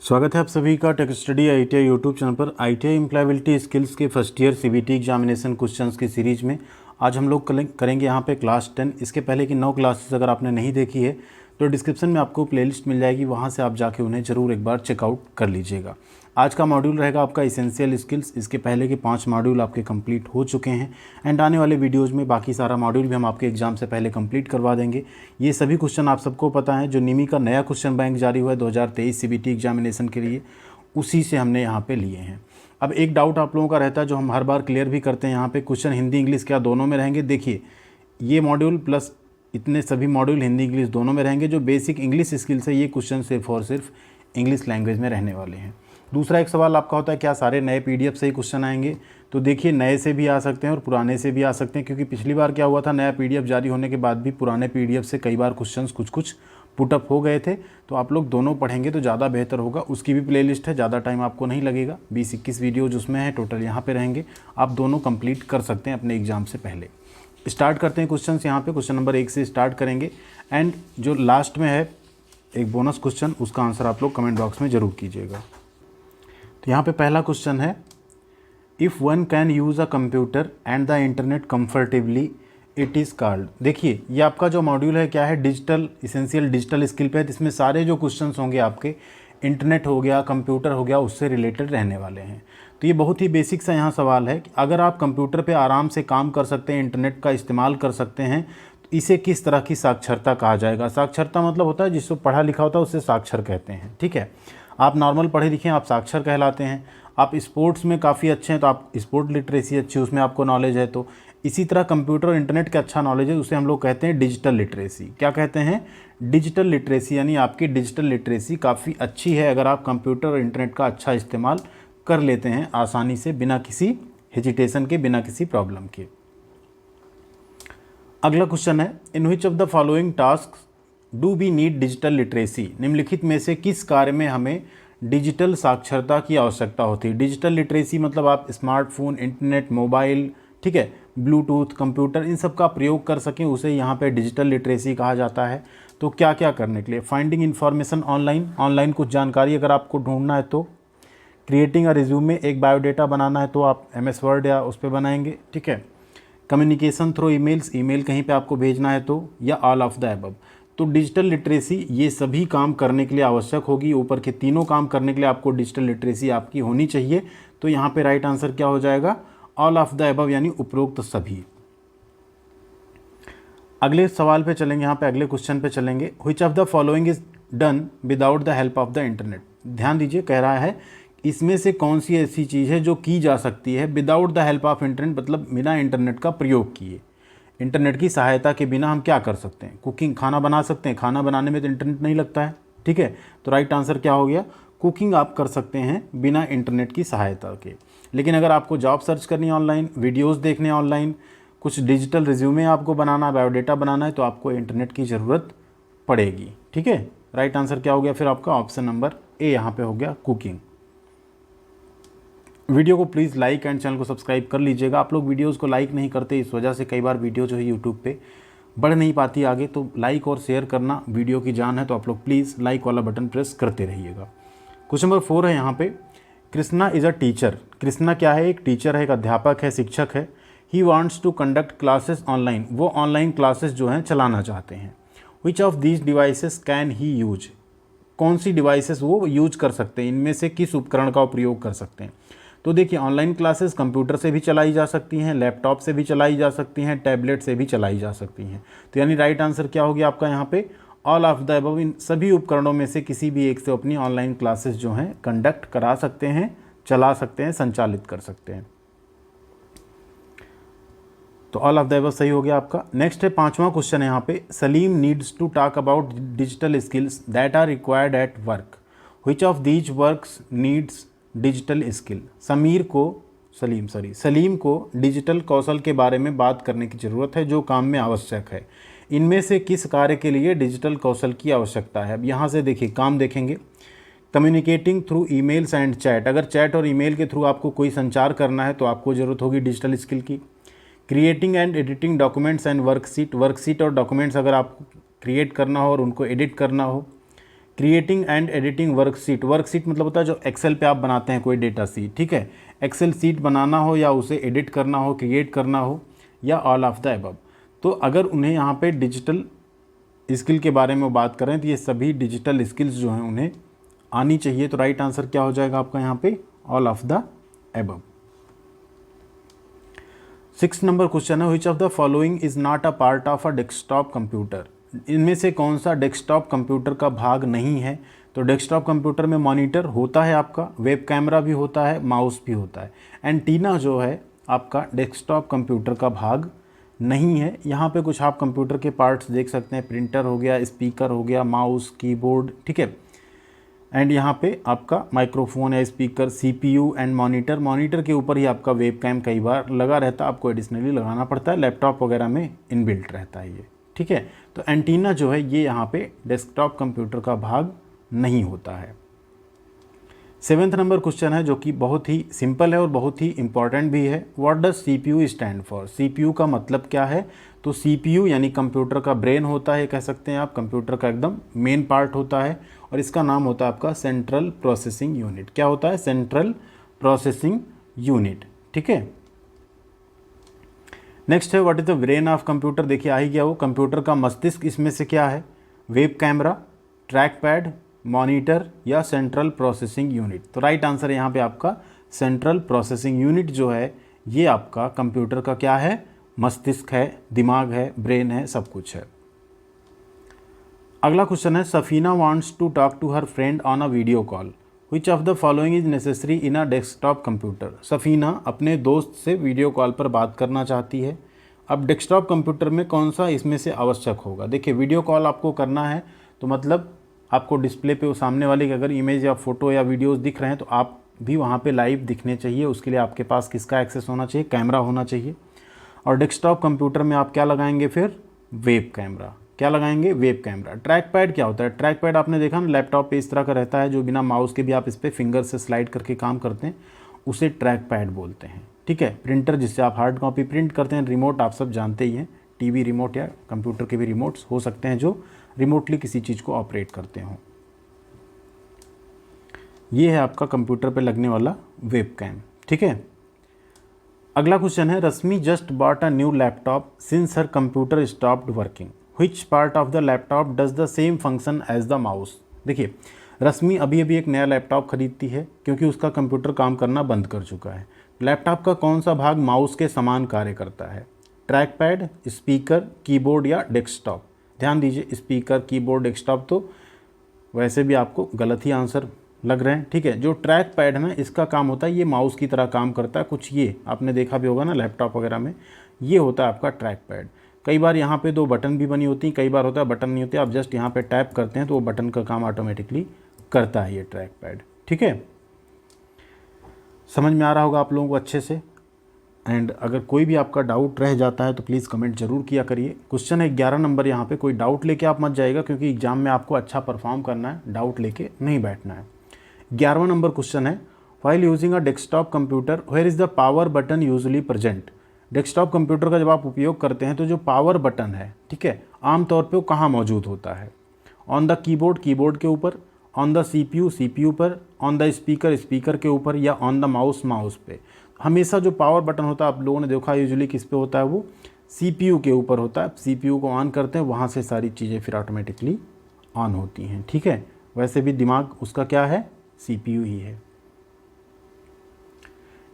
स्वागत है आप सभी का tech study ITI YouTube channel पर। आईटीआई एम्प्लॉयबिलिटी स्किल्स के first year CBT examination questions की सीरीज में आज हम लोग करेंगे यहाँ पे क्लास 10। इसके पहले की 9 क्लासेस अगर आपने नहीं देखी है तो डिस्क्रिप्शन में आपको प्लेलिस्ट मिल जाएगी, वहाँ से आप जाके उन्हें ज़रूर एक बार चेकआउट कर लीजिएगा। आज का मॉड्यूल रहेगा आपका इसेंशियल स्किल्स। इसके पहले के 5 मॉड्यूल आपके कंप्लीट हो चुके हैं एंड आने वाले वीडियोज़ में बाकी सारा मॉड्यूल भी हम आपके एग्जाम से पहले कंप्लीट करवा देंगे। ये सभी क्वेश्चन आप सबको पता है, जो निमी का नया क्वेश्चन बैंक जारी हुआ है 2023 सीबीटी एग्जामिनेशन के लिए, उसी से हमने यहाँ पे लिए हैं। अब एक डाउट आप लोगों का रहता है जो हम हर बार क्लियर भी करते हैं, यहाँ पे क्वेश्चन हिंदी इंग्लिश क्या दोनों में रहेंगे। देखिए, ये मॉड्यूल प्लस इतने सभी मॉड्यूल हिंदी इंग्लिश दोनों में रहेंगे। जो बेसिक इंग्लिश स्किल्स है ये क्वेश्चन सिर्फ और सिर्फ इंग्लिश लैंग्वेज में रहने वाले हैं। दूसरा एक सवाल आपका होता है क्या सारे नए पीडीएफ से ही क्वेश्चन आएंगे? तो देखिए, नए से भी आ सकते हैं और पुराने से भी आ सकते हैं, क्योंकि पिछली बार क्या हुआ था, नया पीडीएफ जारी होने के बाद भी पुराने पीडीएफ से कई बार क्वेश्चंस कुछ पुटअप हो गए थे। तो आप लोग दोनों पढ़ेंगे तो ज़्यादा बेहतर होगा। उसकी भी प्लेलिस्ट है, ज़्यादा टाइम आपको नहीं लगेगा। 20-21 वीडियोज उसमें है, टोटल यहाँ पे रहेंगे। आप दोनों कंप्लीट कर सकते हैं अपने एग्जाम से पहले। स्टार्ट करते हैं क्वेश्चन यहाँ पे। क्वेश्चन नंबर 1 से स्टार्ट करेंगे एंड जो लास्ट में है एक बोनस क्वेश्चन, उसका आंसर आप लोग कमेंट बॉक्स में ज़रूर कीजिएगा। तो यहाँ पे पहला क्वेश्चन है, if one can use a computer and the internet comfortably it is called. देखिए, ये आपका जो मॉड्यूल है क्या है, डिजिटल इसेंशियल डिजिटल स्किल पे है। इसमें सारे जो क्वेश्चंस होंगे आपके इंटरनेट हो गया, कंप्यूटर हो गया, उससे रिलेटेड रहने वाले हैं। तो ये बहुत ही बेसिक सा यहाँ सवाल है कि अगर आप कंप्यूटर पे आराम से काम कर सकते हैं, इंटरनेट का इस्तेमाल कर सकते हैं, तो इसे किस तरह की साक्षरता कहा जाएगा? साक्षरता मतलब होता है जिसको पढ़ा लिखा होता है उससे साक्षर कहते हैं। ठीक है, आप नॉर्मल पढ़े लिखे हैं, आप साक्षर कहलाते हैं। आप स्पोर्ट्स में काफ़ी अच्छे हैं तो आप स्पोर्ट लिटरेसी अच्छी, उसमें आपको नॉलेज है। तो इसी तरह कंप्यूटर और इंटरनेट का अच्छा नॉलेज है, उसे हम लोग कहते हैं डिजिटल लिटरेसी। क्या कहते हैं? Digital literacy. यानी आपकी डिजिटल लिटरेसी काफ़ी अच्छी है अगर आप कंप्यूटर और इंटरनेट का अच्छा इस्तेमाल कर लेते हैं आसानी से, बिना किसी हेजिटेशन के, बिना किसी प्रॉब्लम के। अगला क्वेश्चन है, in which of the following task do we need digital literacy? निम्नलिखित में से किस कार्य में हमें डिजिटल साक्षरता की आवश्यकता होती है? डिजिटल लिटरेसी मतलब आप स्मार्टफोन, इंटरनेट, मोबाइल, ठीक है, ब्लूटूथ, कंप्यूटर, इन सब का प्रयोग कर सकें, उसे यहाँ पे डिजिटल लिटरेसी कहा जाता है। तो क्या क्या करने के लिए? फाइंडिंग इन्फॉर्मेशन ऑनलाइन कुछ जानकारी अगर आपको ढूंढना है तो, क्रिएटिंग अ रिज्यूमे, एक बायोडेटा बनाना है तो आप MS वर्ड या उस पर बनाएंगे। ठीक है, कम्युनिकेशन थ्रू ईमेल्स, ईमेल कहीं पे आपको भेजना है तो, या ऑल ऑफ द अबव। तो डिजिटल लिटरेसी ये सभी काम करने के लिए आवश्यक होगी। ऊपर के तीनों काम करने के लिए आपको डिजिटल लिटरेसी आपकी होनी चाहिए। तो यहाँ पे राइट आंसर क्या हो जाएगा? ऑल ऑफ द अबव, यानी उपरोक्त सभी। अगले सवाल पे चलेंगे, यहाँ पे अगले क्वेश्चन पे चलेंगे। Which of the following is done without the help of the internet? ध्यान दीजिए, कह रहा है इसमें से कौन सी ऐसी चीज़ है जो की जा सकती है without the help of internet, मतलब बिना इंटरनेट का प्रयोग किए। इंटरनेट की सहायता के बिना हम क्या कर सकते हैं? कुकिंग, खाना बना सकते हैं। खाना बनाने में तो इंटरनेट नहीं लगता है। ठीक है, तो राइट आंसर क्या हो गया? कुकिंग आप कर सकते हैं बिना इंटरनेट की सहायता के। लेकिन अगर आपको जॉब सर्च करनी है ऑनलाइन, वीडियोस देखने ऑनलाइन, कुछ डिजिटल रिज्यूमे आपको बनाना, बायोडेटा बनाना है, तो आपको इंटरनेट की ज़रूरत पड़ेगी। ठीक है, राइट आंसर क्या हो गया फिर आपका? ऑप्शन नंबर ए यहाँ पे हो गया, कुकिंग। वीडियो को प्लीज़ लाइक एंड चैनल को सब्सक्राइब कर लीजिएगा। आप लोग वीडियोस को लाइक नहीं करते, इस वजह से कई बार वीडियो जो है यूट्यूब पे बढ़ नहीं पाती आगे। तो लाइक और शेयर करना वीडियो की जान है, तो आप लोग प्लीज़ लाइक वाला बटन प्रेस करते रहिएगा। क्वेश्चन नंबर 4 है यहाँ पे, Krishna is a teacher. Krishna क्या है? एक टीचर है, एक अध्यापक है, शिक्षक है। He wants to conduct classes online. वो ऑनलाइन क्लासेस जो हैं चलाना चाहते हैं। Which of these devices can he use? कौन सी डिवाइसेस वो यूज कर सकते हैं? इनमें से किस उपकरण का प्रयोग कर सकते हैं? तो देखिए, ऑनलाइन क्लासेस कंप्यूटर से भी चलाई जा सकती हैं, लैपटॉप से भी चलाई जा सकती हैं, टैबलेट से भी चलाई जा सकती हैं। तो यानी राइट आंसर क्या हो गया आपका यहाँ पे? All of the above. इन सभी उपकरणों में से किसी भी एक से अपनी ऑनलाइन क्लासेस जो हैं कंडक्ट करा सकते हैं, चला सकते हैं, संचालित कर सकते हैं। तो ऑल ऑफ द अबव सही हो गया आपका। नेक्स्ट है 5वां क्वेश्चन है यहाँ पे, Salim needs to talk about digital skills that are required at work. Which of these works needs digital skill? Salim को डिजिटल कौशल के बारे में बात करने की ज़रूरत है जो काम में आवश्यक है। इनमें से किस कार्य के लिए डिजिटल कौशल की आवश्यकता है? अब यहाँ से देखिए, काम देखेंगे। Communicating through emails and chat, अगर चैट और ईमेल के थ्रू आपको कोई संचार करना है तो आपको ज़रूरत होगी डिजिटल स्किल की। Creating and editing documents and worksheet और डॉक्यूमेंट्स अगर आपको क्रिएट करना हो और उनको एडिट करना हो। Creating and editing worksheet, worksheet मतलब होता है जो एक्सेल पे आप बनाते हैं कोई डेटा सीट, ठीक है, एक्सेल सीट बनाना हो या उसे एडिट करना हो, क्रिएट करना हो, या ऑल ऑफ द अबव। तो अगर उन्हें यहाँ पे डिजिटल स्किल के बारे में बात करें तो ये सभी डिजिटल स्किल्स जो हैं उन्हें आनी चाहिए। तो राइट आंसर क्या हो जाएगा आपका यहाँ पे, all of the above. 6 number question है, which of the following is not a part of a desktop computer, इनमें से कौन सा डेस्कटॉप कंप्यूटर का भाग नहीं है। तो डेस्कटॉप कंप्यूटर में मॉनिटर होता है आपका, वेब कैमरा भी होता है, माउस भी होता है। एंटीना जो है आपका डेस्कटॉप कंप्यूटर का भाग नहीं है। यहाँ पे कुछ आप कंप्यूटर के पार्ट्स देख सकते हैं, प्रिंटर हो गया, स्पीकर हो गया, माउस, कीबोर्ड, ठीक है, एंड यहाँ पे आपका माइक्रोफोन है, speaker, CPU and monitor. Monitor के ऊपर ही आपका वेब कैम कई बार लगा रहता है, आपको एडिशनली लगाना पड़ता है, लैपटॉप वगैरह में इनबिल्ट रहता है ये, ठीक है। तो एंटीना जो है ये यहाँ पे डेस्कटॉप कंप्यूटर का भाग नहीं होता है। 7th नंबर क्वेश्चन है जो कि बहुत ही सिंपल है और बहुत ही इंपॉर्टेंट भी है। What does CPU stand for, CPU का मतलब क्या है। तो सीपीयू यानी कंप्यूटर का ब्रेन होता है, कह सकते हैं आप, कंप्यूटर का एकदम मेन पार्ट होता है, और इसका नाम होता है आपका सेंट्रल प्रोसेसिंग यूनिट। क्या होता है, सेंट्रल प्रोसेसिंग यूनिट, ठीक है। नेक्स्ट है what is the brain of computer, देखिए आ ही गया वो, कंप्यूटर का मस्तिष्क इसमें से क्या है, web camera, track pad, monitor या सेंट्रल प्रोसेसिंग यूनिट। तो राइट आंसर यहाँ पे आपका सेंट्रल प्रोसेसिंग यूनिट जो है ये आपका कंप्यूटर का क्या है, मस्तिष्क है, दिमाग है, ब्रेन है, सब कुछ है। अगला क्वेश्चन है, Safina wants to talk to her friend on a video call, which of the following is necessary in a desktop computer. Safina अपने दोस्त से वीडियो कॉल पर बात करना चाहती है। अब डेस्कटॉप कंप्यूटर में कौन सा इसमें से आवश्यक होगा। देखिए वीडियो कॉल आपको करना है तो मतलब आपको डिस्प्ले पे वो सामने वाले की अगर इमेज या फोटो या वीडियोस दिख रहे हैं तो आप भी वहाँ पे लाइव दिखने चाहिए। उसके लिए आपके पास किसका एक्सेस होना चाहिए, कैमरा होना चाहिए। और डेस्कटॉप कंप्यूटर में आप क्या लगाएंगे फिर, वेब कैमरा। क्या लगाएंगे, वेब कैमरा। ट्रैक पैड क्या होता है, ट्रैक पैड आपने देखा ना लैपटॉप पे इस तरह का रहता है जो बिना माउस के भी आप इस पर फिंगर से स्लाइड करके काम करते हैं, उसे ट्रैक पैड बोलते हैं, ठीक है। प्रिंटर जिससे आप हार्ड कॉपी प्रिंट करते हैं, रिमोट आप सब जानते ही हैं, टीवी रिमोट या कंप्यूटर के भी रिमोट्स हो सकते हैं जो रिमोटली किसी चीज़ को ऑपरेट करते हों। ये है आपका कंप्यूटर पे लगने वाला वेब कैम, ठीक है। अगला क्वेश्चन है, Rashmi just bought a new laptop since her computer stopped working, which part of the laptop does the same function as the mouse. देखिए रश्मि अभी अभी एक नया लैपटॉप खरीदती है क्योंकि उसका कंप्यूटर काम करना बंद कर चुका है। लैपटॉप का कौन सा भाग माउस के समान कार्य करता है, ट्रैक पैड, स्पीकर, कीबोर्ड या डेस्कटॉप। ध्यान दीजिए, स्पीकर, कीबोर्ड, डेस्कटॉप तो वैसे भी आपको गलत ही आंसर लग रहे हैं, ठीक है। जो ट्रैक पैड है ना इसका काम होता है, ये माउस की तरह काम करता है कुछ, ये आपने देखा भी होगा ना लैपटॉप वगैरह में, ये होता है आपका ट्रैक पैड। कई बार यहाँ पे 2 बटन भी बनी होती हैं, कई बार होता है बटन नहीं होती, आप जस्ट यहाँ पे टैप करते हैं तो वो बटन का काम ऑटोमेटिकली करता है ये ट्रैक पैड, ठीक है। समझ में आ रहा होगा आप लोगों को अच्छे से। एंड अगर कोई भी आपका डाउट रह जाता है तो प्लीज़ कमेंट जरूर किया करिए। क्वेश्चन है 11 नंबर, यहाँ पे कोई डाउट लेके आप मत जाइएगा क्योंकि एग्जाम में आपको अच्छा परफॉर्म करना है, डाउट लेके नहीं बैठना है। 11वां नंबर क्वेश्चन है, while using a desktop computer where is the power button usually present. Desktop computer का जब आप उपयोग करते हैं तो जो पावर बटन है, ठीक है, आमतौर पे वो कहाँ मौजूद होता है, ऑन द कीबोर्ड, कीबोर्ड के ऊपर, ऑन द सीपीयू, सीपीयू पर, ऑन द स्पीकर, स्पीकर के ऊपर, या ऑन द माउस, माउस पे। हमेशा जो पावर बटन होता है आप लोगों ने देखा यूजुअली किस पे होता है, वो सीपीयू के ऊपर होता है। सीपीयू को ऑन करते हैं, वहाँ से सारी चीज़ें फिर ऑटोमेटिकली ऑन होती हैं, ठीक है। वैसे भी दिमाग उसका क्या है, सीपीयू ही है।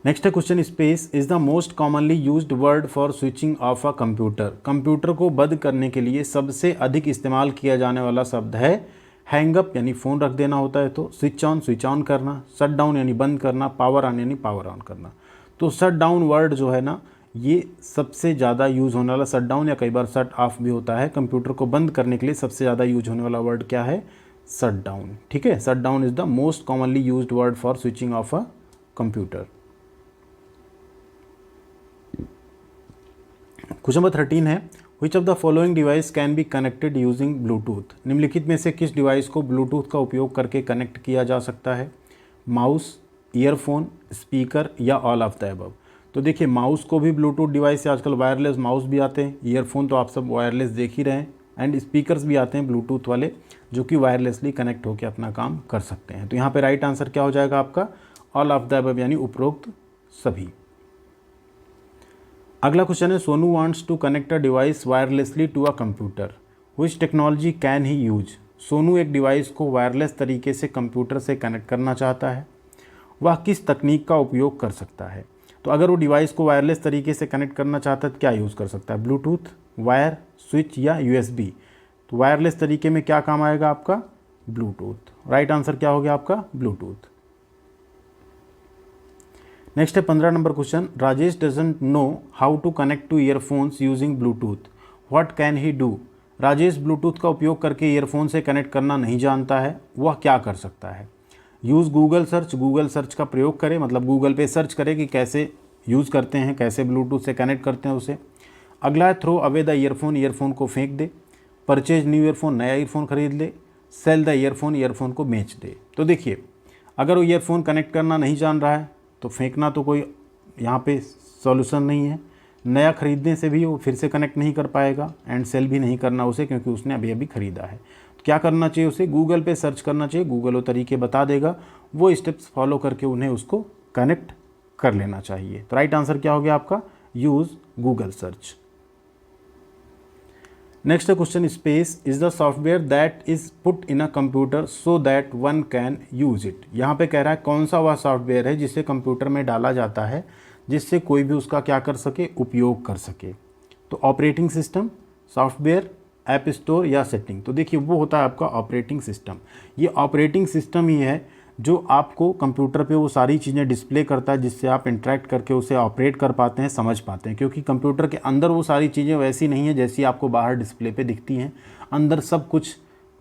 नेक्स्ट है question, space is the most commonly used word for switching of a computer. Computer को बंद करने के लिए सबसे अधिक इस्तेमाल किया जाने वाला शब्द है हैंगअप, यानी फ़ोन रख देना होता है तो, स्विच ऑन करना, शट डाउन यानी बंद करना, पावर ऑन यानी पावर ऑन करना। तो शट डाउन वर्ड जो है ना ये सबसे ज़्यादा यूज़ होने वाला, शट डाउन या कई बार शट ऑफ भी होता है, कंप्यूटर को बंद करने के लिए सबसे ज़्यादा यूज होने वाला वर्ड क्या है, शट डाउन, ठीक है। Shut down is the most commonly used word for switching of a computer. Question number 13 है, विच of the following device can be connected using Bluetooth. निम्नलिखित में से किस डिवाइस को ब्लूटूथ का उपयोग करके कनेक्ट किया जा सकता है, माउस, ईयरफोन, स्पीकर या ऑल ऑफ द अबव। तो देखिए माउस को भी ब्लूटूथ डिवाइस से, आजकल वायरलेस माउस भी आते हैं, ईयरफोन तो आप सब वायरलेस देख ही रहे हैं, एंड स्पीकर्स भी आते हैं ब्लूटूथ वाले जो कि वायरलेसली कनेक्ट होकर अपना काम कर सकते हैं। तो यहाँ पे राइट आंसर क्या हो जाएगा आपका? ऑल ऑफ द अबव यानी उपरोक्त सभी। अगला क्वेश्चन है Sonu wants to connect a device wirelessly to a computer, which technology can he use? Sonu एक डिवाइस को वायरलेस तरीके से कंप्यूटर से कनेक्ट करना चाहता है, वह किस तकनीक का उपयोग कर सकता है? तो अगर वो डिवाइस को वायरलेस तरीके से कनेक्ट करना चाहता है तो क्या यूज़ कर सकता है? ब्लूटूथ, वायर, स्विच या यूएसबी? तो वायरलेस तरीके में क्या काम आएगा आपका? ब्लूटूथ। राइट आंसर क्या हो गया आपका? ब्लूटूथ। नेक्स्ट है 15 number question, Rajesh doesn't know how to connect to earphones using Bluetooth, what can he do? Rajesh Bluetooth का उपयोग करके ईयरफोन से कनेक्ट करना नहीं जानता है, वह क्या कर सकता है? Use Google search, Google search का प्रयोग करें, मतलब गूगल पे सर्च करें कि कैसे यूज़ करते हैं, कैसे ब्लूटूथ से कनेक्ट करते हैं उसे। अगला है throw away the earphone, earphone को फेंक दे। परचेज न्यू ईयरफोन, नया ईयरफोन खरीद ले। सेल द ईयरफोन, ईयरफोन को बेच दे। तो देखिए, अगर वो ईयरफोन कनेक्ट करना नहीं जान रहा है तो फेंकना तो कोई यहाँ पे सॉल्यूशन नहीं है। नया खरीदने से भी वो फिर से कनेक्ट नहीं कर पाएगा, एंड सेल भी नहीं करना उसे क्योंकि उसने अभी अभी ख़रीदा है। तो क्या करना चाहिए उसे? गूगल पे सर्च करना चाहिए, गूगल वो तरीके बता देगा, वो स्टेप्स फॉलो करके उन्हें उसको कनेक्ट कर लेना चाहिए। तो राइट आंसर क्या हो गया आपका? Use Google search. Next question, space is the software that is put in a computer so that one can use it. यहाँ पे कह रहा है कौन सा वह सॉफ्टवेयर है जिसे कंप्यूटर में डाला जाता है जिससे कोई भी उसका क्या कर सके? उपयोग कर सके। तो operating system, software, app store या सेटिंग? तो देखिए वो होता है आपका ऑपरेटिंग सिस्टम। ये ऑपरेटिंग सिस्टम ही है जो आपको कंप्यूटर पे वो सारी चीज़ें डिस्प्ले करता है जिससे आप इंटरेक्ट करके उसे ऑपरेट कर पाते हैं, समझ पाते हैं। क्योंकि कंप्यूटर के अंदर वो सारी चीज़ें वैसी नहीं है जैसी आपको बाहर डिस्प्ले पे दिखती हैं। अंदर सब कुछ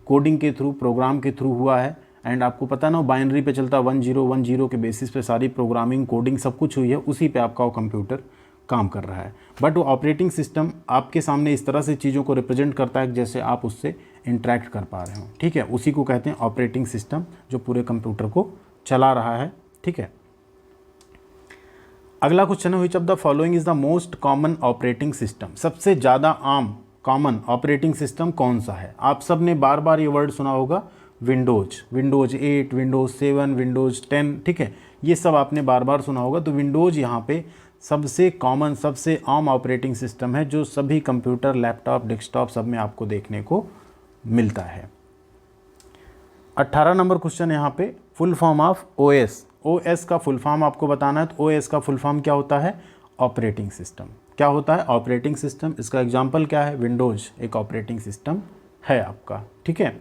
कोडिंग के थ्रू, प्रोग्राम के थ्रू हुआ है, एंड आपको पता ना बाइनरी पे चलता 1010 के बेसिस पे सारी प्रोग्रामिंग, कोडिंग सब कुछ हुई है, उसी पे आपका वो कंप्यूटर काम कर रहा है। बट वो ऑपरेटिंग सिस्टम आपके सामने इस तरह से चीज़ों को रिप्रेजेंट करता है जैसे आप उससे इंटरेक्ट कर पा रहे हो। ठीक है, उसी को कहते हैं ऑपरेटिंग सिस्टम जो पूरे कंप्यूटर को चला रहा है। ठीक है, अगला क्वेश्चन है which of the following is the most common operating system? सबसे ज़्यादा आम कॉमन ऑपरेटिंग सिस्टम कौन सा है? आप सब ने बार बार ये वर्ड सुना होगा, विंडोज, विंडोज 8, विंडोज 7, विंडोज 10। ठीक है, ये सब आपने बार बार सुना होगा। तो विंडोज यहाँ पे सबसे कॉमन, सबसे आम ऑपरेटिंग सिस्टम है जो सभी कंप्यूटर, लैपटॉप, डेस्कटॉप सब में आपको देखने को मिलता है। 18 नंबर क्वेश्चन यहाँ पे, full form of OS. OS का फुल फॉर्म आपको बताना है। तो ओएस का फुल फॉर्म क्या होता है? Operating system. क्या होता है? Operating system. इसका एग्जांपल क्या है? विंडोज एक ऑपरेटिंग सिस्टम है आपका। ठीक है,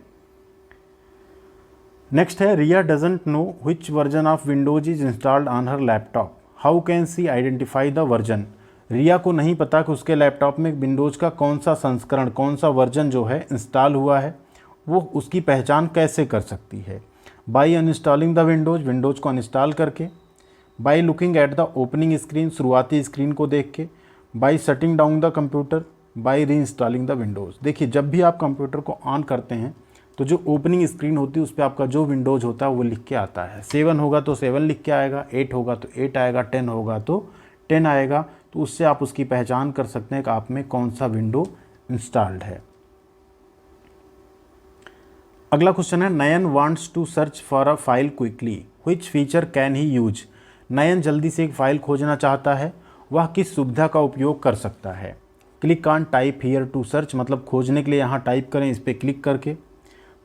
नेक्स्ट है Riya doesn't know which version of Windows is installed on her laptop, how can she identify the version? Riya को नहीं पता कि उसके लैपटॉप में विंडोज़ का कौन सा संस्करण, कौन सा वर्जन जो है इंस्टॉल हुआ है, वो उसकी पहचान कैसे कर सकती है? By uninstalling the Windows, Windows को अनइंस्टॉल करके। By looking at the opening screen, शुरुआती स्क्रीन को देख के। By shutting down the computer. By reinstalling the Windows. देखिए, जब भी आप कंप्यूटर को ऑन करते हैं तो जो ओपनिंग स्क्रीन होती है उस पर आपका जो विंडोज़ होता है वो लिख के आता है। 7 होगा तो 7 लिख के आएगा, 8 होगा तो 8 आएगा, 10 होगा तो 10 आएगा। तो उससे आप उसकी पहचान कर सकते हैं कि आप में कौन सा विंडो इंस्टॉल्ड है। अगला क्वेश्चन है Nayan wants to search for a file quickly, which feature can he use? Nayan जल्दी से एक फ़ाइल खोजना चाहता है, वह किस सुविधा का उपयोग कर सकता है? Click on type here to search, मतलब खोजने के लिए यहाँ टाइप करें इस पर क्लिक करके।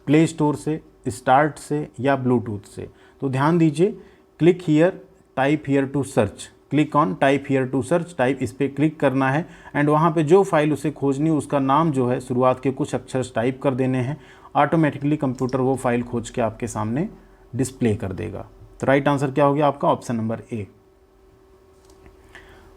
प्ले स्टोर से, स्टार्ट से या ब्लूटूथ से? तो ध्यान दीजिए, click here, type here to search, click on type here to search, type इस पर क्लिक करना है, एंड वहाँ पे जो फाइल उसे खोजनी उसका नाम जो है शुरुआत के कुछ अक्षर टाइप कर देने हैं। ऑटोमेटिकली कंप्यूटर वो फाइल खोज के आपके सामने डिस्प्ले कर देगा। तो राइट आंसर क्या हो गया आपका? Option number A.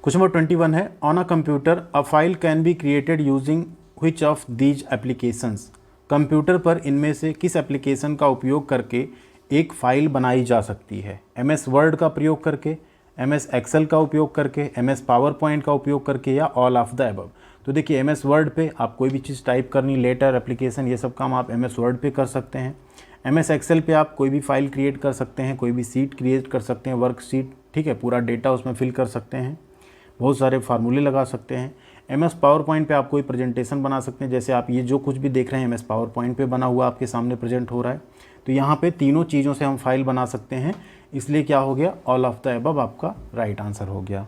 Question number 21 है on a computer a file can be created using which of these applications? Computer पर इनमें से किस एप्लीकेशन का उपयोग करके एक फ़ाइल बनाई जा सकती है? MS वर्ड का प्रयोग करके, MS एक्सेल का उपयोग करके, MS पावर पॉइंट का उपयोग करके या ऑल ऑफ द अबव? तो देखिए, MS वर्ड पे आप कोई भी चीज़ टाइप करनी, लेटर, एप्लीकेशन, ये सब काम आप MS वर्ड पे कर सकते हैं। MS एक्सेल पे आप कोई भी फाइल क्रिएट कर सकते हैं, कोई भी सीट क्रिएट कर सकते हैं, वर्कशीट। ठीक है, पूरा डेटा उसमें फिल कर सकते हैं, बहुत सारे फार्मूले लगा सकते हैं। MS पावर पॉइंट पे आप कोई प्रेजेंटेशन बना सकते हैं, जैसे आप ये जो कुछ भी देख रहे हैं MS पावर पॉइंट पे बना हुआ आपके सामने प्रेजेंट हो रहा है। तो यहाँ पे तीनों चीज़ों से हम फाइल बना सकते हैं, इसलिए क्या हो गया, ऑल ऑफ द अबव आपका राइट आंसर हो गया।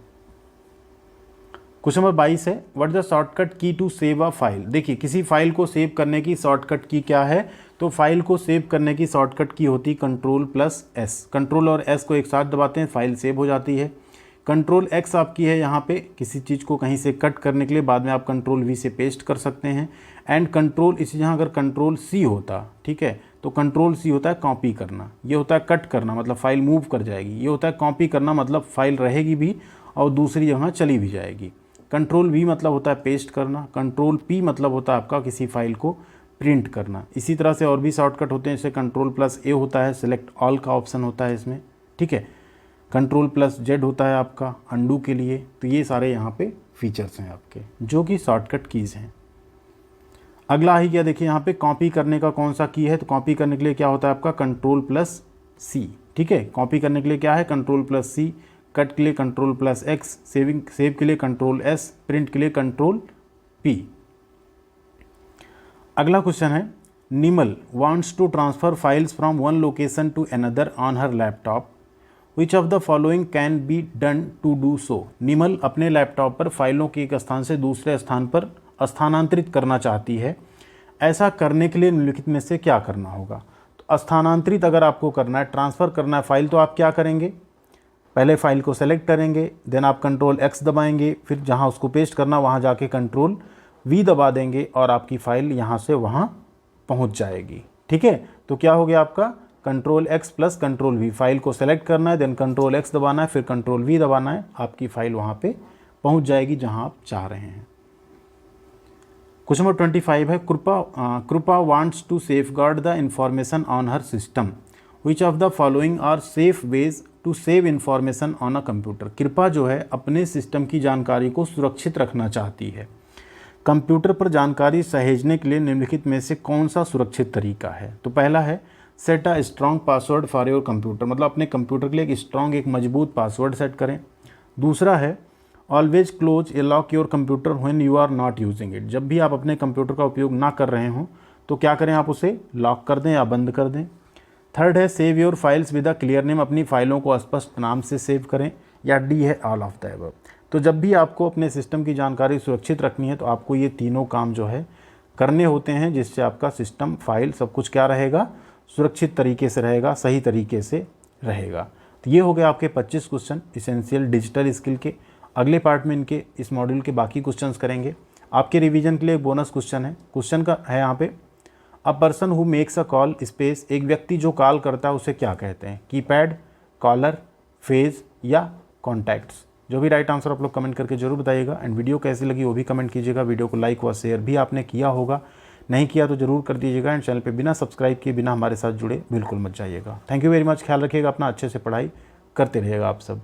क्वेश्चन नंबर 22 है, व्हाट इज द शॉर्टकट की टू सेव अ फाइल। देखिए किसी फाइल को सेव करने की शॉर्टकट की क्या है, तो फाइल को सेव करने की शॉर्टकट की होती Ctrl+S। कंट्रोल और S को एक साथ दबाते हैं, फाइल सेव हो जाती है। Ctrl+X आपकी है यहाँ पे किसी चीज़ को कहीं से कट करने के लिए, बाद में आप Ctrl+V से पेस्ट कर सकते हैं। एंड कंट्रोल, इसी जहाँ अगर Ctrl+C होता, ठीक है, तो Ctrl+C होता है कॉपी करना, ये होता है कट करना मतलब फाइल मूव कर जाएगी, ये होता है कॉपी करना मतलब फाइल रहेगी भी और दूसरी जगह चली भी जाएगी। Ctrl+V मतलब होता है पेस्ट करना, Ctrl+P मतलब होता है आपका किसी फाइल को प्रिंट करना। इसी तरह से और भी शॉर्टकट होते हैं, जैसे Ctrl+A होता है सिलेक्ट ऑल का ऑप्शन होता है इसमें, ठीक है। Ctrl+Z होता है आपका अंडू के लिए। तो ये सारे यहाँ पे फीचर्स हैं आपके जो कि शॉर्टकट कीज़ हैं। अगला ही क्या, देखिए यहाँ पे कॉपी करने का कौन सा की है, तो कॉपी करने के लिए क्या होता है आपका Ctrl+C, ठीक है। कॉपी करने के लिए क्या है Ctrl+C, कट के लिए Ctrl+X, सेव के लिए Ctrl+S, प्रिंट के लिए Ctrl+P। अगला क्वेश्चन है, Nimal wants to transfer files from one location to another on her laptop, which of the following can be done to do so. Nimal अपने लैपटॉप पर फाइलों के एक स्थान से दूसरे स्थान पर स्थानांतरित करना चाहती है, ऐसा करने के लिए निम्नलिखित में से क्या करना होगा। तो स्थानांतरित अगर आपको करना है, ट्रांसफ़र करना है फाइल, तो आप क्या करेंगे, पहले फाइल को सेलेक्ट करेंगे, देन आप Ctrl+X दबाएंगे, फिर जहां उसको पेस्ट करना वहां जाके Ctrl+V दबा देंगे और आपकी फ़ाइल यहां से वहां पहुंच जाएगी, ठीक है। तो क्या हो गया आपका Ctrl+X + Ctrl+V, फाइल को सेलेक्ट करना है, देन Ctrl+X दबाना है, फिर Ctrl+V दबाना है, आपकी फ़ाइल वहां पे पहुंच जाएगी जहां आप चाह रहे हैं। क्वेश्चन नंबर 25 है, Kripa wants to safeguard the information on her system, which of the following are safe ways to save information on a computer. Kripa जो है अपने सिस्टम की जानकारी को सुरक्षित रखना चाहती है, कंप्यूटर पर जानकारी सहेजने के लिए निम्नलिखित में से कौन सा सुरक्षित तरीका है। तो पहला है set a strong password for your computer, मतलब अपने कंप्यूटर के लिए एक स्ट्रॉन्ग एक मजबूत पासवर्ड सेट करें। दूसरा है always close a lock your computer when you are not using it, जब भी आप अपने कंप्यूटर का उपयोग ना कर रहे हों तो क्या करें, आप उसे लॉक कर दें या बंद कर दें। थर्ड है save your files with a clear name, अपनी फाइलों को स्पष्ट नाम से सेव करें। या डी है ऑल ऑफ द अबव। तो जब भी आपको अपने सिस्टम की जानकारी सुरक्षित रखनी है तो आपको ये तीनों काम जो है करने होते हैं, जिससे आपका सिस्टम फाइल सब कुछ क्या रहेगा, सुरक्षित तरीके से रहेगा, सही तरीके से रहेगा। तो ये हो गए आपके 25 क्वेश्चन इसेंशियल डिजिटल स्किल के। अगले पार्ट में इनके इस मॉड्यूल के बाकी क्वेश्चंस करेंगे। आपके रिवीजन के लिए एक बोनस क्वेश्चन है, क्वेश्चन का है यहाँ पे, a person who makes a call space, एक व्यक्ति जो कॉल करता है उसे क्या कहते हैं, कीपैड, कॉलर, फेज या कॉन्टैक्ट्स। जो भी राइट आंसर आप लोग कमेंट करके जरूर बताइएगा। एंड वीडियो कैसी लगी वो भी कमेंट कीजिएगा। वीडियो को लाइक व शेयर भी आपने किया होगा, नहीं किया तो जरूर कर दीजिएगा। एंड चैनल पे बिना सब्सक्राइब किए बिना हमारे साथ जुड़े बिल्कुल मत जाइएगा। थैंक यू वेरी मच, ख्याल रखिएगा अपना, अच्छे से पढ़ाई करते रहिएगा आप सब।